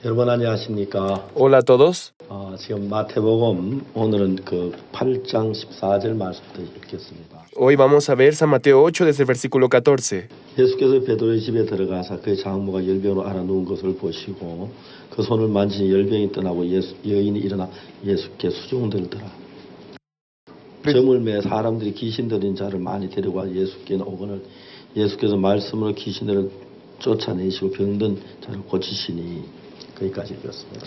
여러분 안녕하십니까? Hola a todos. 지금 마태복음 오늘은 그 8장 14절 말씀부터 읽겠습니다. Hoy vamos a ver San Mateo 8 desde el versículo 14. 예수께서 베드로의 집에 들어가사 그의 장모가 열병으로 앓아 누운 것을 보시고 그 손을 만지니 열병이 떠나고 여인이 일어나 예수께 수종들더라. 점을 매 사람들이 귀신 들린 자를 많이 데려와 예수께 오거늘 예수께서 말씀으로 귀신들을 쫓아내시고 병든 자를 고치시니 거기까지 읽었습니다.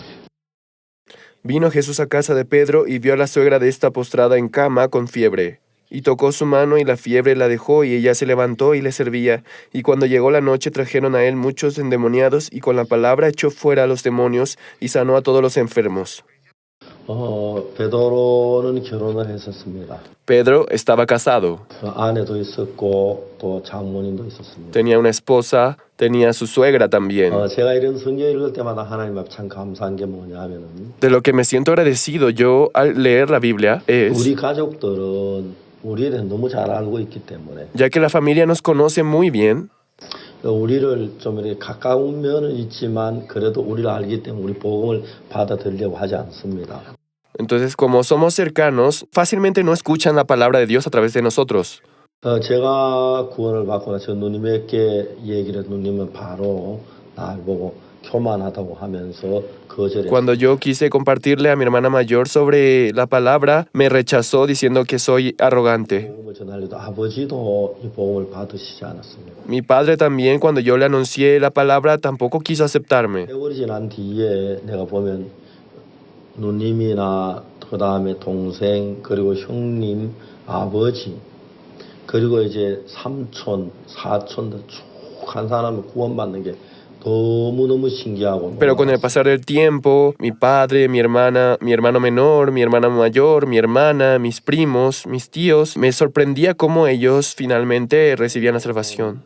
Vino Jesús a casa de Pedro y vio a la suegra de esta postrada en cama con fiebre. Y tocó su mano y la fiebre la dejó y ella se levantó y le servía. Y cuando llegó la noche trajeron a él muchos endemoniados y con la palabra echó fuera a los demonios y sanó a todos los enfermos. 베드로는 결혼을 했었습니다. Pedro estaba casado. 그 아내도 있었고 또 장모님도 있었습니다. Tenía una esposa, tenía su suegra también. 제가 이런 성경 읽을 때마다 하나님 앞에 참 감사한 게 뭐냐면은 De lo que me siento agradecido yo al leer la Biblia es, 우리 가족들은 우리에 대해 너무 잘 알고 있기 때문에 ya que la familia nos conoce muy bien, 우리를 좀 이렇게 가까운 면은 있지만 그래도 우리를 알기 때문에 우리 복음을 받아들이려고 하지 않습니다. entonces como somos cercanos, fácilmente no escuchan la palabra de Dios a través de nosotros. 제가 구원을 받고 나서 누님에게 얘기를 누님은 바로 날 보고 교만하다고 하면서 거절했어요. Cuando yo quise compartirle a mi hermana mayor sobre la palabra, me rechazó diciendo que soy arrogante. 복음을 전하려도 아버지도 이 복음을 받으시지 않았습니다. Mi padre también, cuando yo le anuncié la palabra, tampoco quiso aceptarme. 세월이 지난 뒤에 내가 보면 누님이나 그 다음에 동생 그리고 형님, 아버지 그리고 이제 삼촌, 사촌들 쭉 한 사람을 구원받는 게 너무너무 신기하고 Pero con el pasar del tiempo, mi padre, mi hermana, mi hermano menor, mi hermana mayor, mi hermana, mis primos, mis tíos, me sorprendía cómo ellos finalmente recibían la salvación.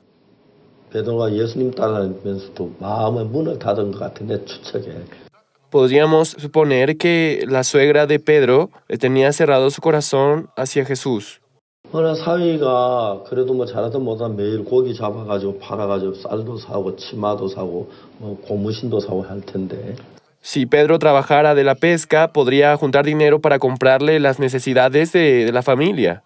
베드로가 예수님 따라다니면서도 마음의 문을 닫은 것 같은데 추측에 Podríamos suponer que la suegra de Pedro tenía cerrado su corazón hacia Jesús. 어느 사위가 그래도 뭐 잘하든 못하든 매일 고기 잡아가지고 팔아가지고 쌀도 사고 치마도 사고 뭐 고무신도 사고 할 텐데 Si Pedro trabajara de la pesca, podría juntar dinero para comprarle las necesidades de la familia.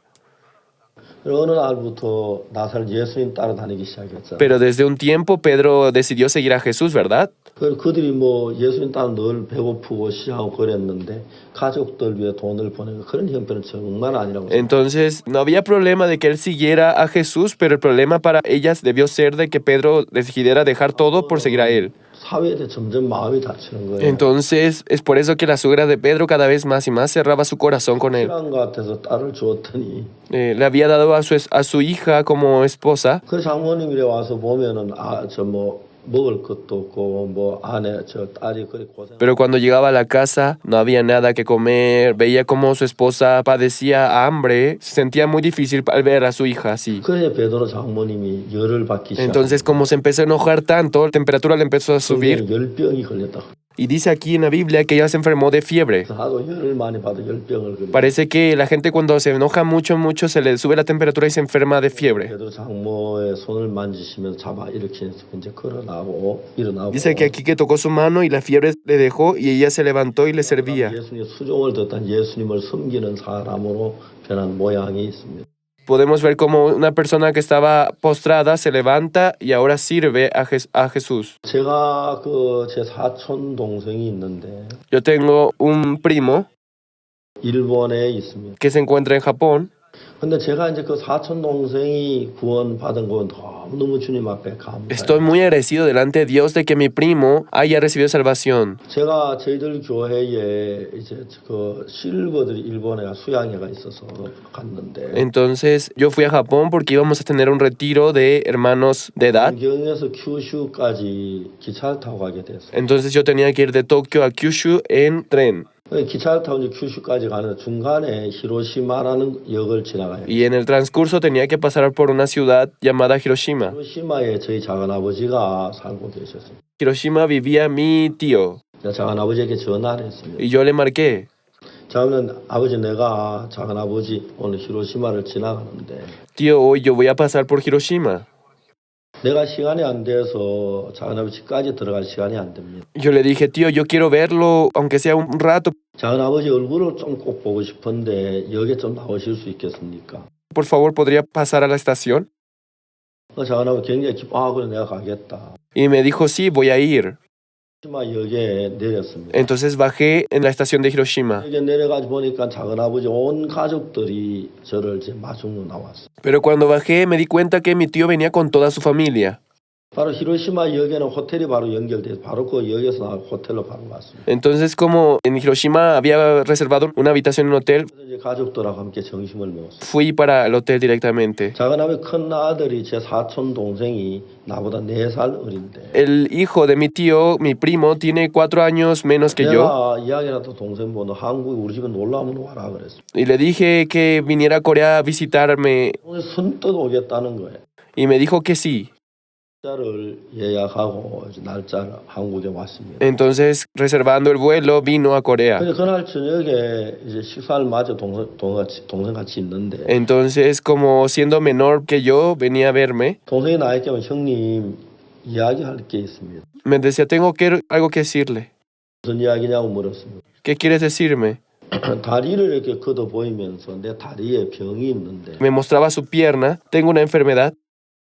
어느 날부터 나설 예수님 따라다니기 시작했죠. Pero desde un tiempo Pedro decidió seguir a Jesús, ¿verdad? 그들이 뭐 예수님 따라 늘 배고프고 시하고 그랬는데 가족들 위해 돈을 보내고 그런 형편은 정말 아니라고 생각해요. Entonces, no había problema de que él siguiera a Jesús, pero el problema para ellas debió ser de que Pedro decidiera dejar todo por seguir a él. 사회에 대해 점점 마음이 닫히는 거예요. Entonces, es por eso que la suegra de Pedro cada vez más y más cerraba su corazón con él. 필요한 것 같아서 딸을 주었더니 Le había dado a su hija como esposa, 그 장모님이 와서 보면은 저 뭐 먹을 것도 없고 뭐 아내 저 딸이 그렇게 고생. pero cuando llegaba a la casa no había nada que comer, veía cómo su esposa padecía hambre, se sentía muy difícil al ver a su hija así. 그래 베드로 장모님이 열을 받기 시작. Entonces, como se empezó a enojar tanto, la temperatura le empezó a subir. 열병이 걸렸다. Y dice aquí en la Biblia que ella se enfermó de fiebre. 하도 열을 많이 받아 열병을 걸려. Parece que la gente cuando se enoja mucho, se le sube la temperatura y se enferma de fiebre. 베드로 장모의 손을 만지시면서 잡아 일으키면서 이제 일어나고. Dice que aquí que tocó su mano y la fiebre le dejó y ella se levantó y le servía. 예수님 수종을 듣던 예수님을 섬기는 사람으로 변한 모양이 있습니다. Podemos ver como una persona que estaba postrada se levanta y ahora sirve a Jesús. 제가 제 사촌 동생이 있는데 Yo tengo un primo 일본에 있습니다. que se encuentra en Japón. 근데 제가 이제 그 사촌 동생이 구원받은 건 너무 주님 앞에 감사해요. Estoy muy agradecido delante de Dios de que mi primo haya recibido salvación. 제가 저희들 교회에 이제 그 실버들이 일본에 수양회가 있어서 갔는데 Entonces yo fui a Japón porque íbamos a tener un retiro de hermanos de edad. 경에서 큐슈까지 기차를 타고 가게 됐어요. Entonces yo tenía que ir de Tokio a Kyushu en tren. 기차를 타고 이제 큐슈까지 가는 중간에 히로시마라는 역을 지나가요. Y en el transcurso tenía que pasar por una ciudad llamada Hiroshima. 히로시마에 저희 작은아버지가 살고 계셨어요. Hiroshima vivía mi tío. 작은아버지에게 전화를 했습니다. Y yo le marqué. 그러면 아버지 내가 작은아버지 오늘 히로시마를 지나가는데 Tío, hoy yo voy a pasar por Hiroshima. 내가 시간이 안 돼서 작은아버지까지 들어갈 시간이 안 됩니다. Yo le dije, tío, yo quiero verlo, aunque sea un rato. 작은아버지 얼굴을 좀 꼭 보고 싶은데 여기에 좀 나오실 수 있겠습니까? Por favor, ¿podría pasar a la estación? 작은아버지 굉장히 기뻐, 그래 내가 가겠다. Y me dijo, sí, voy a ir. 히로시마역에 내렸습니다. Entonces bajé en la estación de Hiroshima. 여기 내려가지 보니까 작은아버지 온 가족들이 저를 이제 마중으로 나왔어요. Pero cuando bajé me di cuenta que mi tío venía con toda su familia. 바로 히로시마역에는 호텔이 바로 연결돼서 바로 그 역에서 나와 호텔로 바로 갔습니다. Entonces, como en Hiroshima había reservado una habitación en un hotel, 그래서 이제 가족들하고 함께 점심을 먹었어요. fui para el hotel directamente. 작은아버지 큰 아들이 제 사촌 동생이 나보다 4살 어린데 El hijo de mi tío, mi primo, tiene 4 años menos que yo. 내가 이야기라도 동생 보는 한국에 우리 집에 놀러 한번 와라 그랬어요. Y le dije que viniera a Corea a visitarme. 오늘 선뜻 오겠다는 거예요. Y me dijo que sí. 날짜를 예약하고 이제 날짜를 한국에 왔습니다. Entonces, reservando el vuelo, vino a Corea. 근데 그날 저녁에 이제 식사를 마저 동생 같이 있는데 Entonces, como siendo menor que yo, venía a verme. 동생이 나에게 오면 형님 이야기할 게 있습니다. Me decía, tengo algo que decirle. 무슨 이야기냐고 물었습니다. ¿Qué quieres decirme? 다리를 이렇게 걷어 보이면서 내 다리에 병이 있는데 Me mostraba su pierna. Tengo una enfermedad.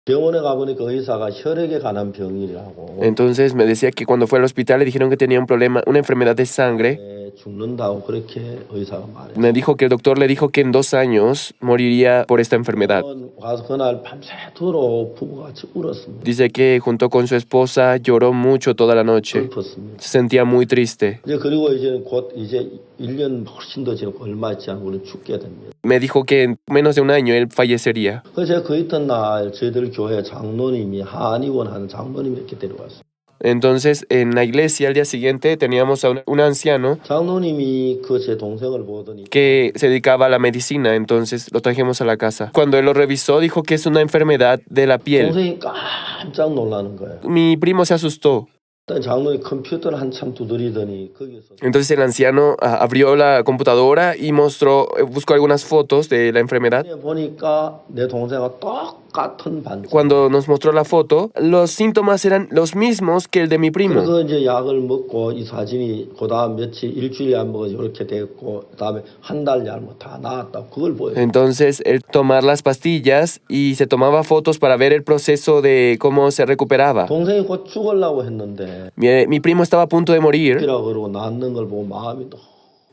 병원에 가보니까 의사가 혈액에 관한 병이라고 Entonces me decía que cuando fue al hospital le dijeron que tenía un problema, una enfermedad de sangre. 죽는다고 그렇게 의사가 말해요. Me dijo que el doctor le dijo que en 2 años moriría por esta enfermedad. 가서 그날 밤새도록 부부같이 울었습니다. Dice que junto con su esposa lloró mucho toda la noche. 슬펐습니다. Se sentía muy triste. 이제 그리고 이제 곧 이제 1년 훨씬 더 지나고 얼마 있지 않고 우리는 죽게 됩니다. Me dijo que en menos de un año él fallecería. 그래서 제가 그 이튿날 저희들 교회 장로님이 한의원 하는 장로님이 이렇게 데려왔어요. Entonces en la iglesia al día siguiente teníamos a un anciano 장로님이 그 제 동생을 보더니 que se dedicaba a la medicina, entonces lo trajimos a la casa. Cuando él lo revisó dijo que es una enfermedad de la piel. 동생이 깜짝 놀라는 거예요. Mi primo se asustó. 일단 장로님 컴퓨터를 한참 두드리더니 거기서 Entonces el anciano abrió la computadora y buscó algunas fotos de la enfermedad. 보니까 내 동생과 똑같은 반지. Cuando nos mostró la foto, los síntomas eran los mismos que el de mi primo. 그래서 이제 약을 먹고 이 사진이 그다음 며칠 일주일이 안 먹어서 이렇게 됐고 그다음에 한 달 yarmo 다 나았다. 그걸 보여요. Entonces él tomar las pastillas y se tomaba fotos para ver el proceso de cómo se recuperaba. 동생이 곧 죽으려고 했는데 Mi primo estaba a punto de morir, 이라고 그러고 낫는 걸 보고 마음이 또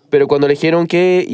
pero cuando le dijeron que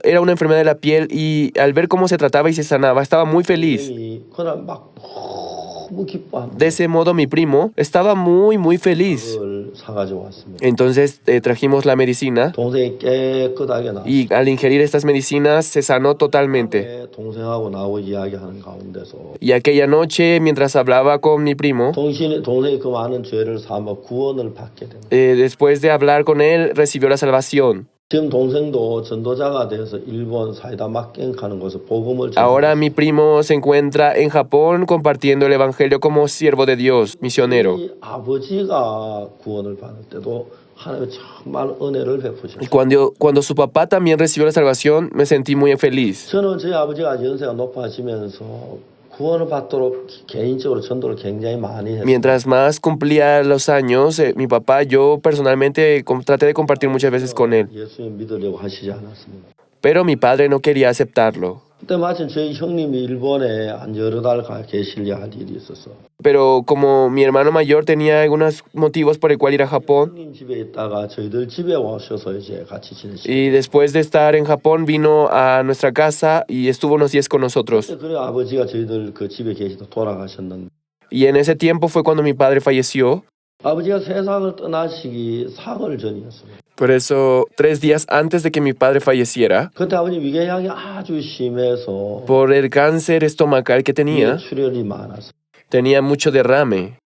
era una enfermedad de la piel y al ver cómo se trataba y se sanaba, estaba muy feliz. 그날 막 너무 기뻐합니다. De ese modo mi primo estaba muy, muy feliz. 그걸 사가지고 왔습니다. Entonces trajimos la medicina 동생이 깨끗하게 나. y al ingerir estas medicinas se sanó totalmente. 동생하고 나하고 이야기하는 가운데서 Y aquella noche, mientras hablaba con mi primo, 동생이 그 많은 죄를 삼아 구원을 받게 됩니다. después de hablar con él, recibió la salvación. 지금 동생도 전도자가 돼서 일본 사이다 막갱하는 곳에서 복음을 Ahora mi primo se encuentra en Japón compartiendo el evangelio como siervo de Dios, misionero. 이 아버지가 구원을 받을 때도 하나님이 정말 은혜를 베푸셨어요. Y cuando su papá también recibió la salvación, me sentí muy feliz. 저는 저희 아버지가 연세가 높아지면서 구원을 받도록 개인적으로 전도를 굉장히 많이 했어요. Mientras más cumplía los años, mi papá, yo personalmente traté de compartir muchas veces con él. 예수님 믿으려고 하시지 않았습니다. Pero mi padre no quería aceptarlo. 그때 마침 저희 형님이 일본에 한 여러 달 가 계시려 할 일이 있어서 Pero como mi hermano mayor tenía algunos motivos por el cual ir a Japón, 형님 집에 있다가 저희들 집에 오셔서 이제 같이 지내시고 y después de estar en Japón vino a nuestra casa y estuvo unos días con nosotros. 그래 아버지가 저희들 그 집에 계시다 돌아가셨는데 Y en ese tiempo fue cuando mi padre falleció. 아버지가 세상을 떠나시기 사흘 전이었습니다. Por eso, 3 días antes de que mi padre falleciera, 그때 아버지 위궤양이 아주 심해서 por el cáncer estomacal que tenía, 출혈이 많았어요. tenía mucho derrame.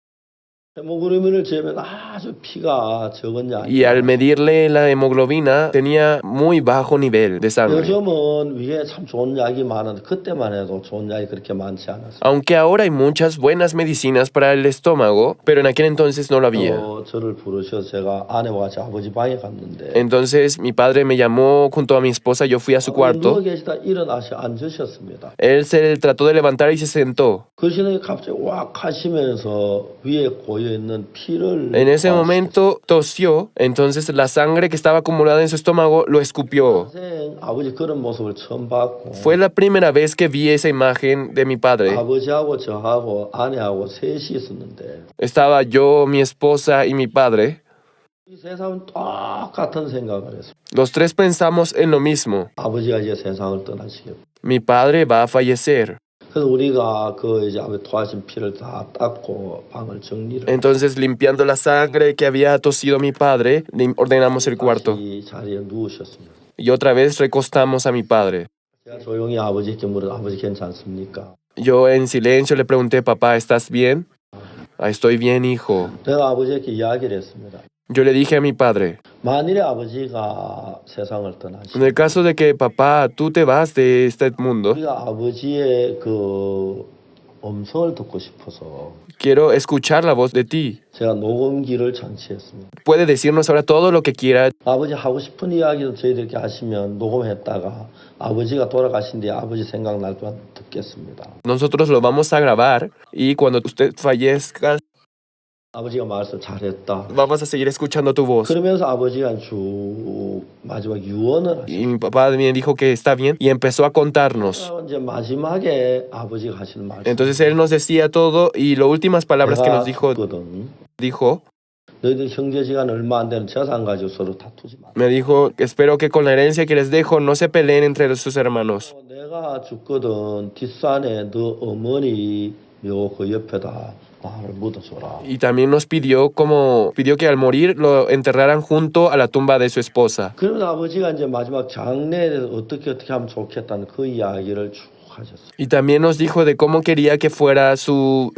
헤모글로빈을 재면 아주 피가 적은 양이 Y al medirle la hemoglobina, tenía muy bajo nivel de sangre. 요즘은 위에 참 좋은 약이 많은데 그때만 해도 좋은 약이 그렇게 많지 않았어요. Aunque ahora hay muchas buenas medicinas para el estómago, pero en aquel entonces no lo había. 저를 부르셔서 제가 아내와 같이 아버지 방에 갔는데 Entonces mi padre me llamó junto a mi esposa, yo fui a su 누워 cuarto. 계시다 일어나시 앉으셨습니다. Él se trató de levantar y se sentó. 그 시간에 갑자기 왁 하시면서 위에 고여있는 피를 En ese 봤어요. momento tosió, entonces la sangre que estaba acumulada en su estómago lo escupió. 평생 아버지 그런 모습을 처음 봤고 Fue la primera vez que vi esa imagen de mi padre. 아버지하고 저하고 아내하고 셋이 있었는데 Estaba yo, mi esposa y mi padre. 이 세상은 똑같은 생각을 했어요. Los tres pensamos en lo mismo. 아버지가 이제 세상을 떠나시겠고 Mi padre va a fallecer. 그래서 우리가 그 이제 아버지 토하신 피를 다 닦고 방을 정리를 Entonces, limpiando la sangre que había tosido mi padre, ordenamos el cuarto. 이 자리에 누우셨습니다. Y otra vez recostamos a mi padre. 제가 조용히 아버지께 물어 아버지 괜찮습니까? Yo en silencio le pregunté, papá, ¿estás bien? "Ah, estoy bien, hijo." 내가 아버지에게 이야기를 했습니다. Yo le dije a mi padre, 만일에 아버지가 세상을 en 떠나시면 el caso de que, papá, tú te vas de este mundo, 우리가 아버지의 그 음성을 듣고 싶어서 quiero escuchar la voz de ti. 제가 녹음기를 장치했습니다. Puede decirnos ahora todo lo que quiera. 아버지 하고 싶은 이야기도 저희들께 하시면 녹음했다가 아버지가 돌아가신 뒤에 아버지 생각날 동안 듣겠습니다. Nosotros lo vamos a grabar y cuando usted fallezca, 아버지가 말씀 잘했다. vamos a seguir escuchando tu voz. 그러면서 아버지가 쭉 마지막 유언을 Y mi papá me dijo que está bien y empezó a contarnos. 하시고 이제 마지막에 아버지가 하시는 말씀. Entonces él nos decía todo y las últimas palabras que nos dijo, 너희들 형제지간 얼마 안 되는 재산 가지고 서로 다투지 마. me dijo, espero que con la herencia que les dejo no se peleen entre sus hermanos. 내가 죽거든 뒷산에 너 어머니 묘 그 옆에다 나를 묻어줘라. Y también nos pidió que al morir lo enterraran junto a la tumba de su esposa. 그러면 아버지가 이제 마지막 장례에 대해서 어떻게 하면 좋겠다는 그 이야기를 쭉 하셨어요. Y también nos dijo de cómo quería que fuera su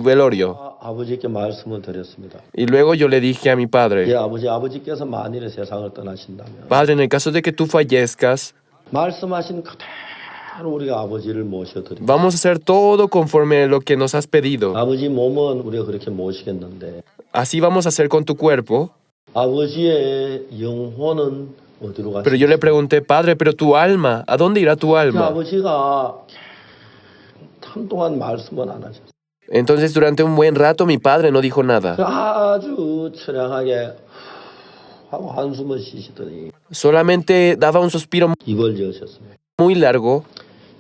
velorio. 아버지께 말씀을 드렸습니다. Y luego yo le dije a mi 예, padre, 아버지께서 만일에 세상을 떠나신다면 padre, en el caso de que tú fallezcas, 말씀하신 그대로 우리가 아버지를 모셔드립니다. vamos a hacer todo conforme a lo que nos has pedido. 아버지 몸은 우리가 그렇게 모시겠는데 Así vamos a hacer con tu cuerpo. 아버지의 영혼은 어디로 Pero yo le 가시겠어요? pregunté, padre, pero tu alma, ¿a dónde irá tu alma? 아버지가 한동안 말씀은 안 하셨어요. Entonces durante un buen rato mi padre no dijo nada. 아주 처량하게 하고 한숨을 쉬시더니 Solamente daba un suspiro 입을 여셨습니다. muy largo.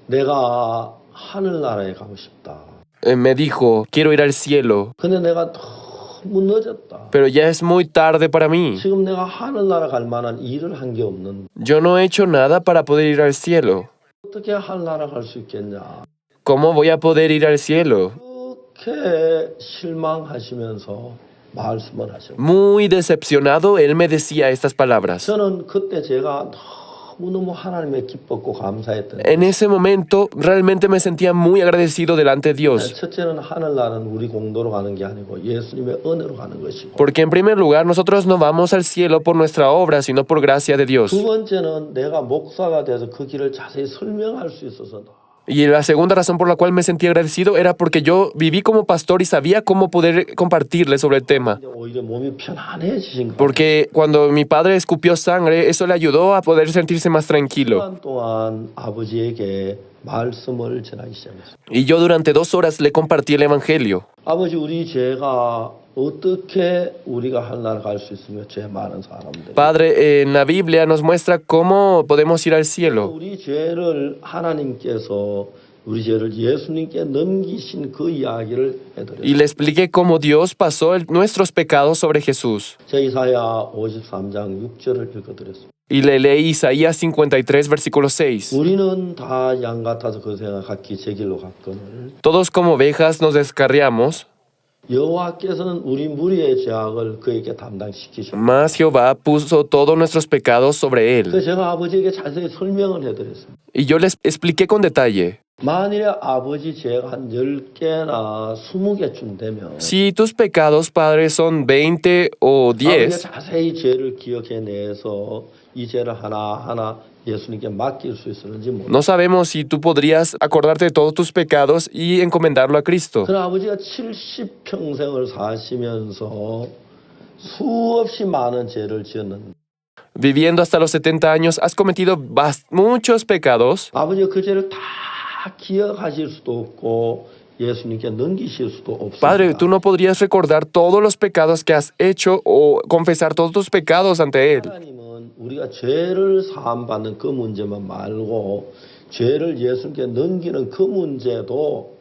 내가 하늘나라에 가고 싶다. Me dijo, quiero ir al cielo, 근데 내가 너무 늦었다. pero ya es muy tarde para mí. 지금 내가 하늘나라 갈 만한 일을 한 게 없는 Yo no he hecho nada para poder ir al cielo. 어떻게 하늘나라 갈 수 있겠냐. ¿Cómo voy a poder ir al cielo? 그렇게 실망하시면서 말씀을 하셨어요. Muy decepcionado, él me decía estas palabras. 저는 그때 제가 너무너무 하나님의 기뻤고 감사했던 En ese momento realmente me sentía muy agradecido delante de Dios. 첫째는 하늘나라는 우리 공도로 가는 게 아니고 예수님의 은혜로 가는 것이고 Porque en primer lugar, nosotros no vamos al cielo por nuestra obra, sino por gracia de Dios. 두 번째는 내가 목사가 돼서 그 길을 자세히 설명할 수 있어서 Y la segunda razón por la cual me sentí agradecido era porque yo viví como pastor y sabía cómo poder compartirle sobre el tema. 오히려 몸이 편안해지신 거예요. Porque cuando mi padre escupió sangre, eso le ayudó a poder sentirse más tranquilo. 시간 동안 아버지에게 말씀을 전하기 시작했어요. Y yo durante 2 horas le compartí el evangelio. 아버지 우리 죄가 어떻게 우리가 하늘나라 갈 수 있으며 죄 많은 사람들 Padre, en la Biblia nos muestra cómo podemos ir al cielo. 우리 죄를 하나님께서 우리 죄를 예수님께 넘기신 그 이야기를 해드렸어요. Y le expliqué cómo Dios pasó nuestros pecados sobre Jesús. 제 이사야 53장 6절을 읽어드렸습니다. Y le leí Isaías 53, versículo 6. 우리는 다 양 같아서 그 생각 각기 제 길로 갔거늘 Todos como ovejas nos descarriamos, 여호와께서는 우리 무리의 죄악을 그에게 담당시키셨고 mas Jehová puso todos nuestros pecados sobre él. 그래서 제가 아버지에게 자세히 설명을 해드렸어요. Y yo les expliqué con detalle. 만일에 아버지 죄가 한 10개나 20개쯤 되면 Si tus pecados, Padre, son 20 o 아버지가 10, 자세히 죄를 기억해내서 이 죄를 하나하나 예수님께 맡길 수 있었는지 모르겠어요. no sabemos si tú podrías acordarte de todos tus pecados y encomendarlo a Cristo. 그러나 아버지가 70평생을 사시면서 수없이 많은 죄를 지었는데 Viviendo hasta los 70 años, has cometido muchos pecados. 아버지가 그 죄를 다 기억하실 수도 없고 예수님께 넘기실 수도 없습니다. Padre, tú no podrías recordar todos los pecados que has hecho o confesar todos tus pecados ante Él. 하나님은 우리가 죄를 사함받는 그 문제만 말고 죄를 예수님께 넘기는 그 문제도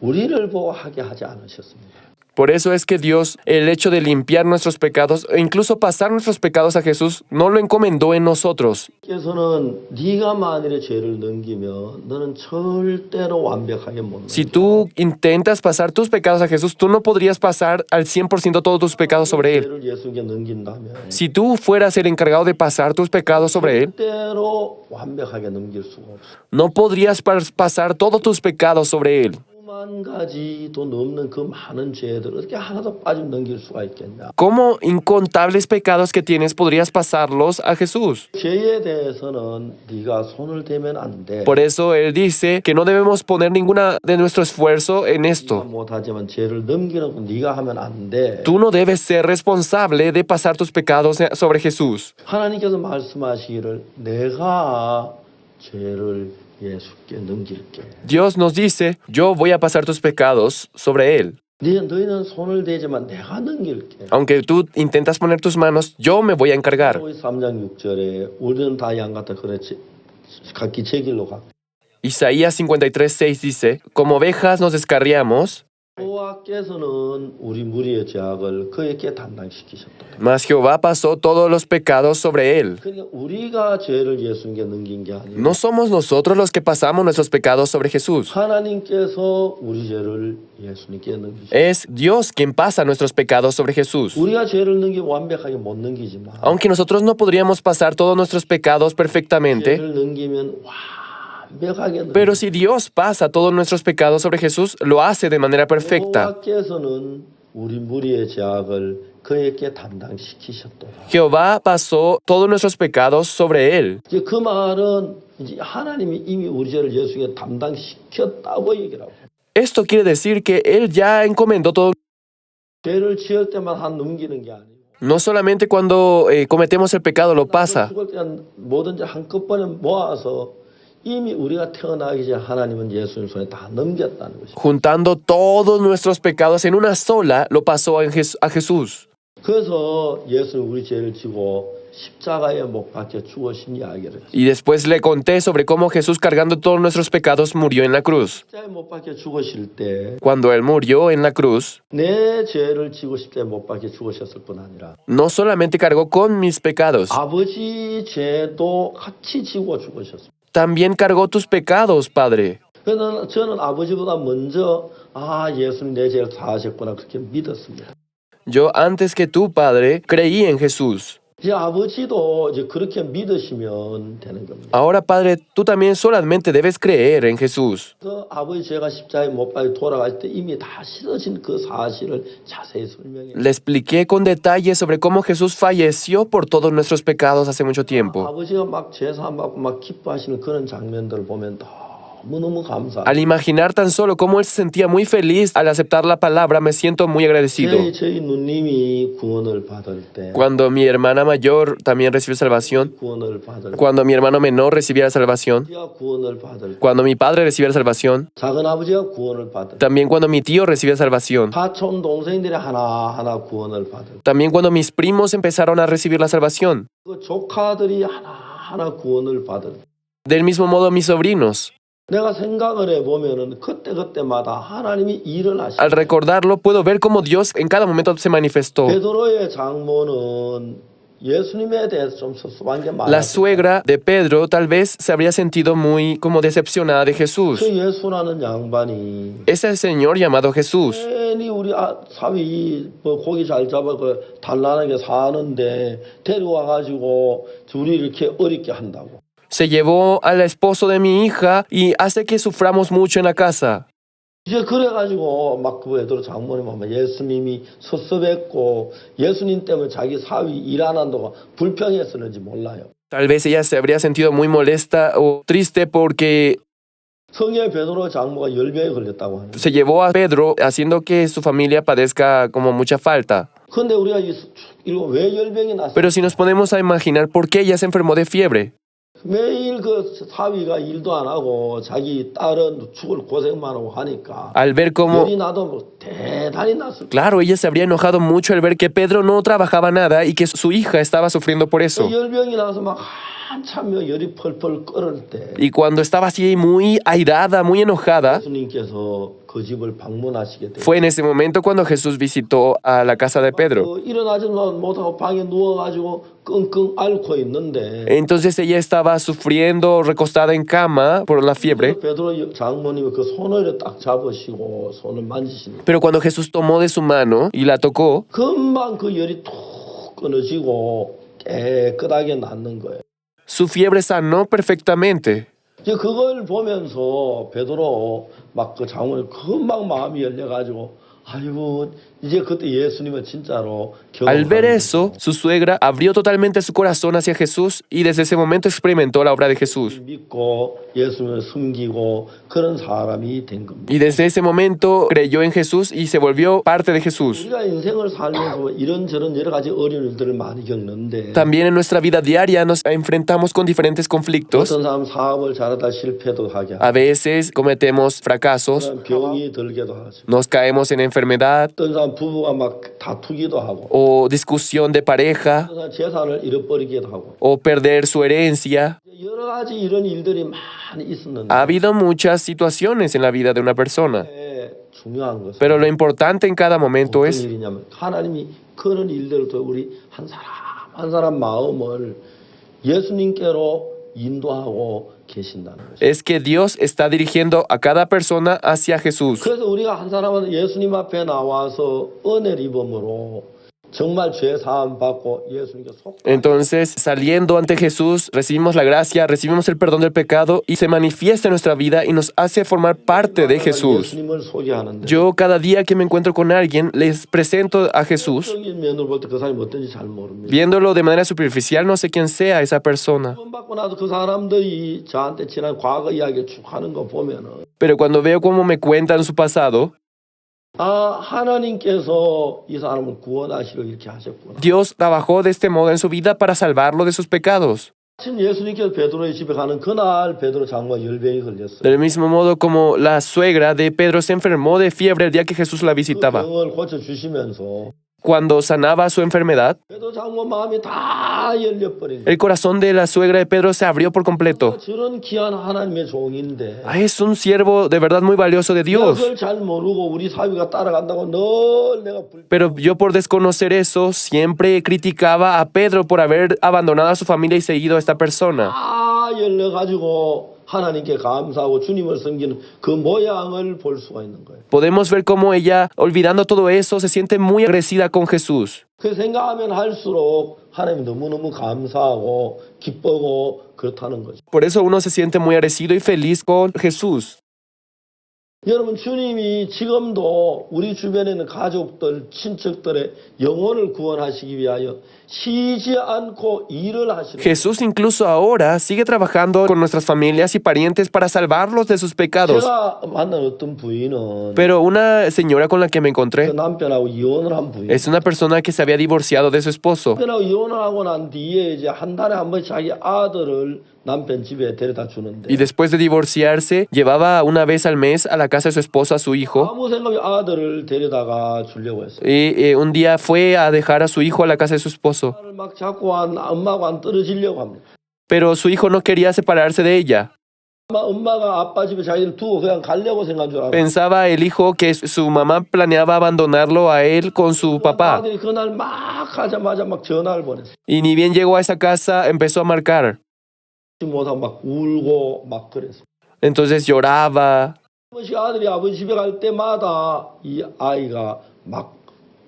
우리를 보고 하게 하지 않으셨습니다. Por eso es que Dios, el hecho de limpiar nuestros pecados e incluso pasar nuestros pecados a Jesús, no lo encomendó en nosotros. 께서는 네가 만일에 죄를 넘기면 너는 절대로 완벽하게 못 Si 넘겨. tú intentas pasar tus pecados a Jesús, tú no podrías pasar al 100% todos tus pecados sobre Él. 죄를 예수님께 넘긴다면 Si tú fueras el encargado de pasar tus pecados sobre Él, 절대로 완벽하게 넘길 수가 없어. no podrías pasar todos tus pecados sobre Él. 수만 가지도 넘는 그 많은 죄들 어떻게 하나도 빠짐 넘길 수가 있겠냐. ¿Cómo incontables pecados que tienes podrías pasarlos a Jesús? 죄에 대해서는 네가 손을 대면 안 돼. Por eso Él dice que no debemos poner ninguna de nuestro esfuerzo en 네가 esto. 못하지만 죄를 넘기는 건 네가 하면 안 돼. Tú no debes ser responsable de pasar tus pecados sobre Jesús. 하나님께서 말씀하시기를 내가 죄를 예수께 넘길게. Dios nos dice, yo voy a pasar tus pecados sobre Él. 너희는 손을 대지만 내가 넘길게. Aunque tú intentas poner tus manos, yo me voy a encargar. 3장 6절에 우리는 다 양 같아 그렇지 각기 제 길로 가. Isaías 53:6 dice, como ovejas nos descarriamos, 여호와께서는 우리 무리의 죄악을 그에게 담당시키셨다. mas Jehová pasó todos los pecados sobre Él. 그러니까 우리가 죄를 예수님께 넘긴 게 아니고 No somos nosotros los que pasamos nuestros pecados sobre Jesús. 하나님께서 우리 죄를 예수님께 넘기셨다. Es Dios quien pasa nuestros pecados sobre Jesús. 우리가 죄를 넘기면 완벽하게 못 넘기지만 Aunque nosotros no podríamos pasar todos nuestros pecados perfectamente, 죄를 넘기면 완벽하게 넘겨. pero si Dios pasa todos nuestros pecados sobre Jesús, lo hace de manera perfecta. 여호와께서는 우리 무리의 죄악을 그에게 담당시키셨더라. Jehová pasó todos nuestros pecados sobre Él. 이제 그 말은 이제 하나님이 이미 우리 죄를 예수님께 담당시켰다고 얘기를 하고 Esto quiere decir que Él ya encomendó todo. 죄를 지을 때만 한 넘기는 게 아니고 No solamente cuando cometemos el pecado lo pasa, 죽을 때 뭐든지 한꺼번에 모아서 이미 우리가 태어나기 전에 하나님은 예수님 손에 다 넘겼다는 것이죠. juntando todos nuestros pecados en una sola, lo pasó a Jesús. 그래서 예수는 우리 죄를 지고 십자가에 못 박혀 죽으신 이야기를 했어요. Y después le conté sobre cómo Jesús, cargando todos nuestros pecados, murió en la cruz. 십자가에 못 박혀 죽으실 때 내 Cuando Él murió en la cruz, 죄를 지고 십자가에 못 박혀 죽으셨을 뿐 아니라 no solamente cargó con mis pecados, 아버지 죄도 같이 지고 죽으셨습니다. también cargó tus pecados, Padre. 그래서 저는 아버지보다 먼저 예수님 내 죄를 다 하셨구나 그렇게 믿었습니다. Yo antes que tú, Padre, creí en Jesús. 이제 아버지도 이제 그렇게 믿으시면 되는 겁니다. Ahora, Padre, tú también solamente debes creer en Jesús. 그 아버지 죄가 십자가에 못 박혀 돌아갈 때 이미 다 씻어진 그 사실을 자세히 설명해. Le expliqué con detalle sobre cómo Jesús falleció por todos nuestros pecados hace mucho tiempo. 아버지가 막 제사 받고 막 기뻐하시는 그런 장면들을 보면 너무너무 감사. Al imaginar tan solo cómo Él se sentía muy feliz al aceptar la palabra, me siento muy agradecido. 저희 누님이 구원을 받을 때, Cuando mi hermana mayor también recibió salvación, 구원을 받을 때, cuando mi hermano menor recibiera salvación, 아버지가 구원을 받을 때, cuando mi padre recibiera salvación, 작은 아버지가 구원을 받을 때, también cuando mi tío recibiera salvación, 사촌 동생들이 하나하나 구원을 받을 때, también cuando mis primos empezaron a recibir la salvación, 그 조카들이 하나하나 구원을 받을 때, del mismo modo mis sobrinos. 내가 생각을 해보면은 그때마다 하나님이 일을 하시고 Al recordarlo, puedo ver cómo Dios en cada momento se manifestó. 베드로의 장모는 예수님에 대해서 좀 섭섭한 게 La 많았어요. suegra de Pedro tal vez se habría sentido muy como decepcionada de Jesús. 그 예수라는 양반이 Ese señor llamado Jesús 괜히 우리 사위 뭐 고기 잘 잡아 그 단란하게 사는데 데려와 가지고 둘이 이렇게 어렵게 한다고. se llevó al esposo de mi hija y hace que suframos mucho en la casa. 이제 그래가지고 막 그 베드로 장모님 아마 예수님이 섭섭했고 예수님 때문에 자기 사위 일 안 한다고 불평했었는지 몰라요. Tal vez ella se habría sentido muy molesta o triste porque 성의 베드로 장모가 열병에 걸렸다고 하는. se llevó a Pedro haciendo que su familia padezca como mucha falta. 그런데 우리가 이거 왜 열병이 났어? Pero si nos ponemos a imaginar por qué ella se enfermó de fiebre, 매일 그 사위가 일도 안 하고 자기 딸은 죽을 고생만 하고 하니까 Al ver cómo, 열이 나도 뭐 대단히 났을 거예요. claro, ella se habría enojado mucho al ver que Pedro no trabajaba nada y que su hija estaba sufriendo por eso. 그 열병이 나서 막 한참 열이 펄펄 끓을 때 Y cuando estaba así muy airada, muy enojada, 예수님께서 그 집을 방문하시게 돼요. fue en ese momento cuando Jesús visitó a la casa de Pedro. 일어나지도 못하고 방에 누워가지고 끙끙 앓고 있는데 Entonces ella estaba sufriendo, recostada en cama por la fiebre. 베드로 장모님이 그 손을 딱 잡으시고 손을 만지시니까 Pero cuando Jesús tomó de su mano y la tocó, 금방 그 열이 툭 끊어지고 깨끗하게 낫는 거예요. su fiebre sanó perfectamente. 이제 그걸 보면서 베드로 막 그 장모님 금방 마음이 열려가지고 아이고 이제 그때 예수님은 진짜로 Al ver 경험하는 eso, su suegra abrió totalmente su corazón hacia Jesús y desde ese momento experimentó la obra de Jesús. 믿고 예수님을 숨기고 그런 사람이 된 겁니다. Y desde ese momento creyó en Jesús y se volvió parte de Jesús. 우리가 인생을 살면서 이런저런 여러 가지 어려운 일들을 많이 겪는데 También en nuestra vida diaria nos enfrentamos con diferentes conflictos. 어떤 사람 사업을 잘하다 실패도 하게 하고 A veces cometemos fracasos, 병이 들게도 하죠. nos caemos en enfermedad 어떤 사람 부부가 막 다투기도 하고 o discusión de pareja 어떤 사람 재산을 잃어버리기도 하고 o perder su herencia. 여러 가지 이런 일들이 많이 있었는데 Ha habido muchas situaciones en la vida de una persona, 중요한 것은 pero lo importante en cada momento 어떤 es 일이냐면 하나님이 그런 일들을 통해 우리 한 사람 한 사람 마음을 예수님께로 인도하고 계신다는 거죠. es que Dios está dirigiendo a cada persona hacia Jesús. 그래서 우리가 한 사람은 예수님 앞에 나와서 은혜를 입음으로 정말 죄 사함 받고 예수님께 속 Entonces, saliendo ante Jesús, recibimos la gracia, recibimos el perdón del pecado y se manifiesta en nuestra vida y nos hace formar parte de Jesús. 예수님을 소개하는데 Yo cada día que me encuentro con alguien les presento a Jesús. 적인 면으로 볼 때 그 사람이 어떤지 잘 모릅니다. Viéndolo de manera superficial, no sé quién sea esa persona. 구원 받고 나서 그 사람들이 저한테 지난 과거 이야기 쭉 하는 거 보면은 Pero cuando veo cómo me cuentan su pasado, 아 하나님께서 이 사람을 구원하시려 이렇게 하셨구나. Dios trabajó de este modo en su vida para salvarlo de sus pecados. 마침 예수님께서 베드로의 집에 가는 그날 베드로 장모가 열병이 걸렸어요. Del mismo modo como la suegra de Pedro se enfermó de fiebre el día que Jesús la 그 visitaba. 병을 고쳐 주시면서 Cuando sanaba su enfermedad, 베드로 장모 마음이 다 열려버린 거예요. el corazón de la suegra de Pedro se abrió por completo. 저런 귀한 하나님의 종인데 Ah, es un siervo de verdad muy valioso de 내가 Dios. 그걸 잘 모르고 우리 사위가 따라간다고 늘 내가 Pero yo por desconocer eso siempre criticaba a Pedro por haber abandonado a su familia y seguido a esta persona. 다 열려가지고 하나님께 감사하고 주님을 섬기는 그 모양을 볼 수가 있는 거예요. Podemos ver cómo ella, olvidando todo eso, se siente muy agradecida con Jesús. 그 생각하면 할수록 하나님이 너무너무 감사하고 기쁘고 그렇다는 거죠. Por eso uno se siente muy agradecido y feliz con Jesús. 여러분 주님이 지금도 우리 주변에 있는 가족들, 친척들의 영혼을 구원하시기 위하여 쉬지 않고 일을 하시는 Jesús incluso ahora sigue trabajando con nuestras familias y parientes para salvarlos de sus pecados. 제가 만난 어떤 부인은 Pero una señora con la que me 그 encontré 남편하고 이혼을 한 부인. es una persona que se había divorciado de su esposo. 남편하고 이혼을 하고 난 뒤에 이제 한 달에 한 번 자기 아들을 남편 집에 데려다 주는데 Y después de divorciarse, llevaba una vez al mes a la casa de su esposo a su hijo. 아무 생각 없이 아들을 데려다가 주려고 했어요. Y un día fue a dejar a su hijo a la casa de su esposo. 아들을 막 잡고 엄마하고 안 떨어지려고 합니다. Pero su hijo no quería separarse de ella. 엄마가 아빠 집에 자기를 두고 그냥 가려고 생각한 줄 알아요. Pensaba el hijo que su mamá planeaba abandonarlo a él con su papá. 아들이 그날 막 하자마자 막 전화를 보냈어요. Y ni bien llegó a esa casa, empezó a marcar. 못하고 막 울고 막 그랬어요. Entonces lloraba. 아들이 아버지 집에 갈 때마다 이 아이가 막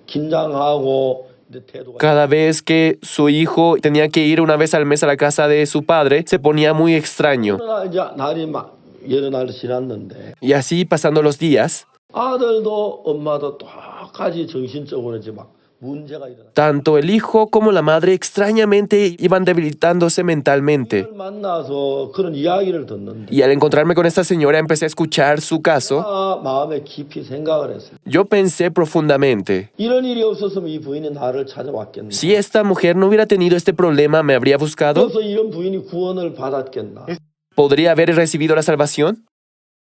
긴장하고 태도가 Cada vez que su hijo tenía que ir una vez al mes a la casa de su padre, se ponía muy extraño. 그러나 이제 날이 막 여러 날 지났는데 Y así pasando los días, 아들도 엄마도 똑같이 정신적으로 이제 막 문제가 일어났어요. Tanto el hijo como la madre extrañamente iban debilitándose mentalmente. 만나서 그런 이야기를 듣는데 Y al encontrarme con esta señora empecé a escuchar su caso. 마음에 깊이 생각을 했어요. Yo pensé profundamente, 이런 일이 없었으면 이 부인이 나를 찾아왔겠나? si esta mujer no hubiera tenido este problema, ¿me habría buscado? 그래서 이런 부인이 구원을 받았겠나? ¿Podría haber recibido la salvación?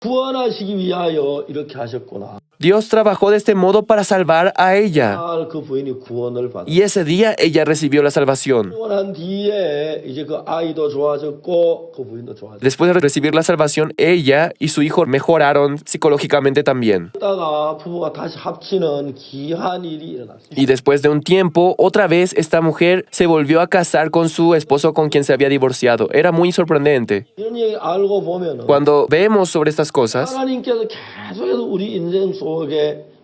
구원하시기 위하여 이렇게 하셨구나. Dios trabajó de este modo para salvar a ella. 날 그 부인이 구원을 받았다. Y ese día ella recibió la salvación. 구원한 뒤에 이제 그 아이도 좋아졌고 그 부인도 좋아졌다. Después de recibir la salvación, ella y su hijo mejoraron psicológicamente también. 그러다가 부부가 다시 합치는 귀한 일이 일어났어요. Y después de un tiempo, otra vez esta mujer se volvió a casar con su esposo con quien se había divorciado. Era muy sorprendente. 이런 얘기 알고 보면은 Cuando vemos sobre estas cosas, 하나님께서 계속해서 우리 인생 속에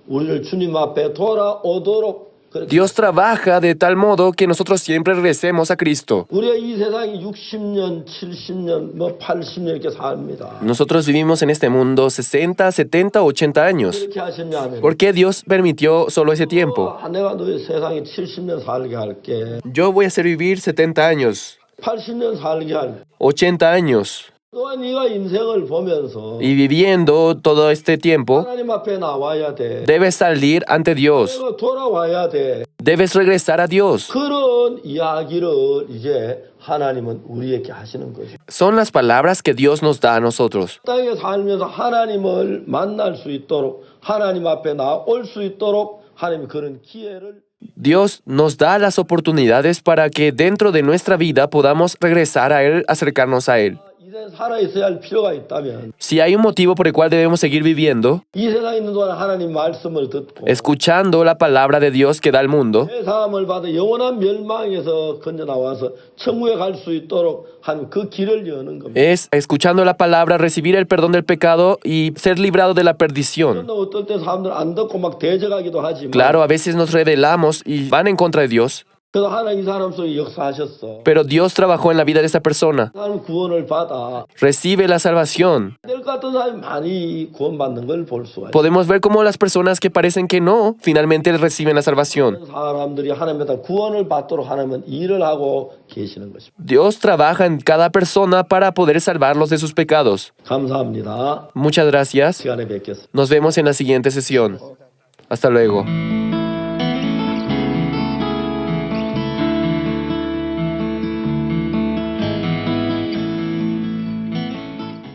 우리를 주님 앞에 돌아오도록 그렇게 Dios trabaja de tal modo que nosotros siempre regresemos a Cristo. 우리가 이 세상이 60년, 70년, 80년 이렇게 삽니다. Nosotros vivimos en este mundo 60, 70, 80 años. 이렇게 하셨냐면 ¿Por qué Dios permitió solo ese tiempo? 내가 너희 세상에 70년 살게 할게. Yo voy a hacer vivir 70 años, 80년 살게 할게. 80 años. 또한 네가 인생을 보면서 Y viviendo todo este tiempo, 하나님 앞에 나와야 돼. debes salir ante Dios. 내가 돌아와야 돼. Debes regresar a Dios. 그런 이야기를 이제 하나님은 우리에게 하시는 거죠. Son las palabras que Dios nos da a nosotros. 땅에 살면서 하나님을 만날 수 있도록 하나님 앞에 나올 수 있도록 하나님이 그런 기회를 Dios nos da las oportunidades para que dentro de nuestra vida podamos regresar a Él, acercarnos a Él. 이제 살아 있어야 할 필요가 있다면 Si hay un motivo por el cual debemos seguir viviendo, 이 세상에 있는 동안 하나님 말씀을 듣고 escuchando la palabra de Dios que da al mundo, 세상을 받아 영원한 멸망에서 건져 나와서 천국에 갈 수 있도록 하는 그 길을 여는 겁니다. es escuchando la palabra, recibir el perdón del pecado y ser librado de la perdición. 그런데 어떨 때 사람들은 안 듣고 막 대적하기도 하지만 Claro, a veces nos rebelamos y van en contra de Dios, 그래서 하나님 이 사람 속에 역사하셨어. pero Dios trabajó en la vida de esa persona. 사람 구원을 받아 Recibe la salvación. 될 것 같은 사람이 많이 구원받는 걸 볼 수가 있어. Podemos ver cómo las personas que parecen que no, finalmente reciben la salvación. 사람들이 하나님한테 구원을 받도록 하나님은 일을 하고 계시는 것입니다. Dios trabaja en cada persona para poder salvarlos de sus pecados. 감사합니다. Muchas gracias. 시간에 뵙겠습니다. Nos vemos en la siguiente sesión. Hasta luego.